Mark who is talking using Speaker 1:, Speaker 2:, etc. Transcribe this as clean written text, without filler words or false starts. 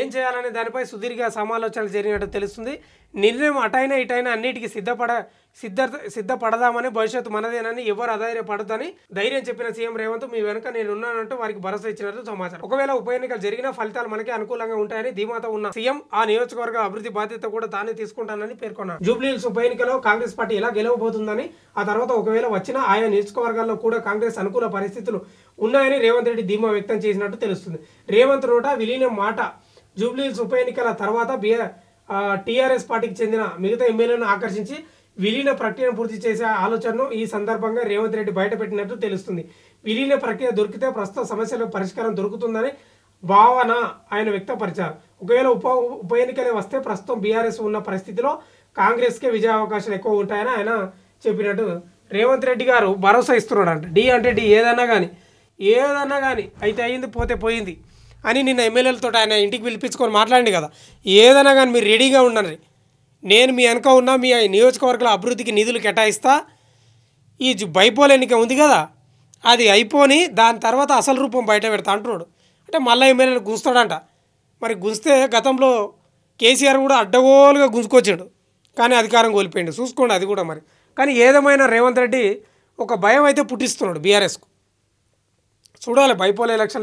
Speaker 1: ఏం చేయాలనే దానిపై సుదీర్ఘ సమాలోచనలు జరిగినట్టు తెలుస్తుంది. నిర్ణయం అటైనా ఇటైనా అన్నిటికీ సిద్ధపడదామని, భవిష్యత్తు మనదేనని, ఎవరు అధైర్యపడదని ధైర్యం చెప్పిన సీఎం రేవంత్ మీ వెనుక నేనున్నానంటూ వారికి భరోసా ఇచ్చినట్టు సమాచారం. ఒకవేళ ఉప ఎన్నికలు జరిగినా ఫలితాలు మనకే అనుకూలంగా ఉంటాయని ధీమాతో ఉన్న సీఎం ఆ నియోజకవర్గ అభివృద్ధి బాధ్యత కూడా తానే తీసుకుంటానని పేర్కొన్నారు. జూబ్లీహిల్స్ ఉప ఎన్నికలో కాంగ్రెస్ పార్టీ ఎలా గెలవబోతుందని, ఆ తర్వాత ఒకవేళ వచ్చినా ఆయా నియోజకవర్గాల్లో కూడా కాంగ్రెస్ అనుకూల పరిస్థితులు ఉన్నాయని రేవంత్ రెడ్డి ధీమా వ్యక్తం చేసినట్టు తెలుస్తుంది. రేవంత్ నోట విలీనం మాట. జూబ్లీహిల్స్ ఉప ఎన్నికల తర్వాత టీఆర్ఎస్ పార్టీకి చెందిన మిగతా ఎమ్మెల్యేలను ఆకర్షించి విలీన ప్రక్రియను పూర్తి చేసే ఆలోచనను ఈ సందర్భంగా రేవంత్ రెడ్డి బయటపెట్టినట్టు తెలుస్తుంది. విలీన ప్రక్రియ దొరికితే ప్రస్తుత సమస్యలకు పరిష్కారం దొరుకుతుందని భావన ఆయన వ్యక్తపరిచారు. ఒకవేళ ఉప ఎన్నికలే వస్తే ప్రస్తుతం బీఆర్ఎస్ ఉన్న పరిస్థితిలో కాంగ్రెస్కే విజయ అవకాశాలు ఎక్కువ ఉంటాయని ఆయన చెప్పినట్టు రేవంత్ రెడ్డి గారు భరోసా ఇస్తున్నాడంట. డి అంటే డి, ఏదన్నా కానీ అయితే అయ్యింది, పోతే పోయింది అని నిన్న ఎమ్మెల్యేలతో ఆయన ఇంటికి పిలిపించుకొని మాట్లాడింది కదా. ఏదైనా కానీ మీరు రెడీగా ఉండండి, నేను మీ వెనక ఉన్నా, మీ నియోజకవర్గాల అభివృద్ధికి నిధులు కేటాయిస్తా. ఈ బైపోల్ ఎన్నిక ఉంది కదా, అది అయిపోని దాని తర్వాత అసలు రూపం బయట పెడతా అంటున్నాడు. అంటే మళ్ళీ ఎమ్మెల్యేలు గుంస్తాడంట. మరి గుంస్తే గతంలో కేసీఆర్ కూడా అడ్డగోలుగా గుంజుకొచ్చాడు, కానీ అధికారం కోల్పోయిండు. చూసుకోండి అది కూడా మరి. కానీ ఏదేమైనా రేవంత్ రెడ్డి ఒక భయం అయితే పుట్టిస్తున్నాడు బీఆర్ఎస్కు. చూడాలి బైపోల్ ఎలక్షన్